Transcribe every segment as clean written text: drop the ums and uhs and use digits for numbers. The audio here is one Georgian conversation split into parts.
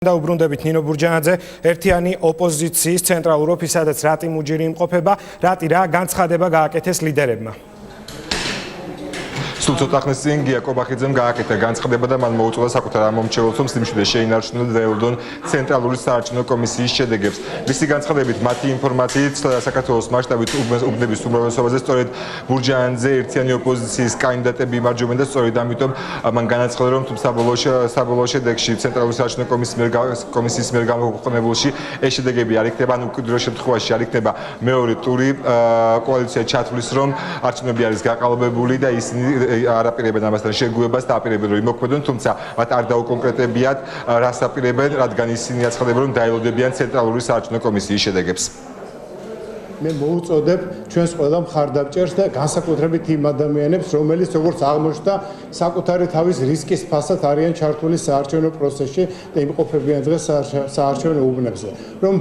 და უბრუნდებით ნინო ბურჯანაძე ერთიანი ოპოზიციის ცენტრალურ ოფისს, სადაც რატი მუჯირი იმყოფება, რატი რა განცხადება გააკეთეს ლიდერებმა. სულ ცოტა ხნის წინ გია კობახიძემ გააკეთა განცხადება და მან მოუწოდა საკუთარ ამომრჩეველს, რომ სიმშვიდე შეინარჩუნონ რეალდონ ცენტრალური საარჩევნო კომისიის შედეგებს. მისი განცხადებით, მათი ინფორმაციით, საქართველოს მასშტაბით უბნების უმრავლესობაზე სწორედ ბურჯანაძე ერთიანი ოპოზიციის კანდიდატები იმარჯვებენ და სწორედ ამიტომ მან განაცხადა, რომ საბოლოო შედეგში ცენტრალური საარჩევნო კომისიის მიერ გამოქვეყნებულში ეს შედეგები არ იქნება, ან უკიდურეს შემთხვევაში არ იქნება მეორე ტური, კოალიცია ჩათვლის, რომ არჩევნები არის გაყალბებული და ისინი არაპირებენ ამასთან შეგუებას და აპირებენ რომ იმოქმედონ, თუმცა მათ არ დაუკონკრეტებიათ რას აპირებენ, რადგან ისინი აცხადებენ, რომ დაელოდებიან ცენტრალური საარჩევნო კომისიის შედეგებს. მე მოუწოდებ ჩვენს ყველა მხარდამჭერს და განსაკუთრებით იმ ადამიანებს, რომლებიც როგორც აღმოჩნდა, საკუთარი თავის რისკის ფასად არიან ჩართული საარჩევნო პროცესში და იმყოფებიან დღეს საარჩევნო უბნებზე, რომ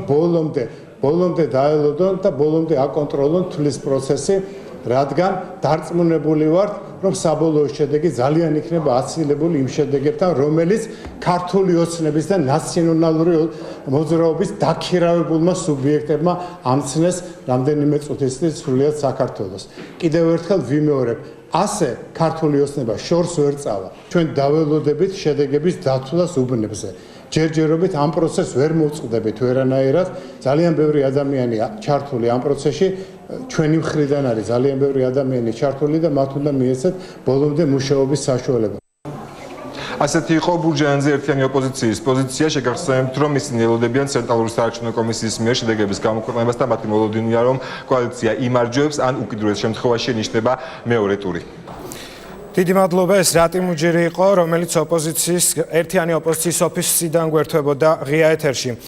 ბოლომდე დაელოდონ და ბოლომდე აკონტროლონ თვლის პროცესი, რადგან დარწმუნებული ვართ, რომ საბოლოო შედეგი ძალიან იქნება აცილებული იმ შედეგებთან, რომელიც ქართული ოცნების და ნაციონალური მოძრაობის დაქირავებულმა სუბიექტებმა ამცნეს რამდენიმე წუთის წინ სრულიად საქართველოს. კიდევ ერთხელ ვიმეორებ, ასე ქართული ოცნება შორს ვერ წავა. ჩვენ დაველოდებით შედეგების დათვლას უბნებზე. ჯერჯერობით ამ პროცესს ვერ მოვწყდებით ვერანაირად. ძალიან ბევრი ადამიანია ჩართული ამ პროცესში. ჩვენი მხრიდან არის ძალიან ბევრი ადამიანი ჩართული და მათ უნდა მიეცეთ ბოლომდე მუშაობის საშუალება. ასეთი იყო ბურჯანაძე ერთიანი ოპოზიციის პოზიცია. შეგახსენებთ, რომ ისინი ელოდებიან ცენტრალური საარჩევნო კომისიის მიერ შედეგების გამოქვეყნებას და მათი მოლოდინია, რომ კოალიცია იმარჯვებს, ან უკიდურეს შემთხვევაში ნიშნება მეორე ტური. დიდი მადლობა, ეს რატი მუჯირი იყო, რომელიც ერთიანი ოპოზიციის ოფისიდან გვერდებოდა ღია ეთერში.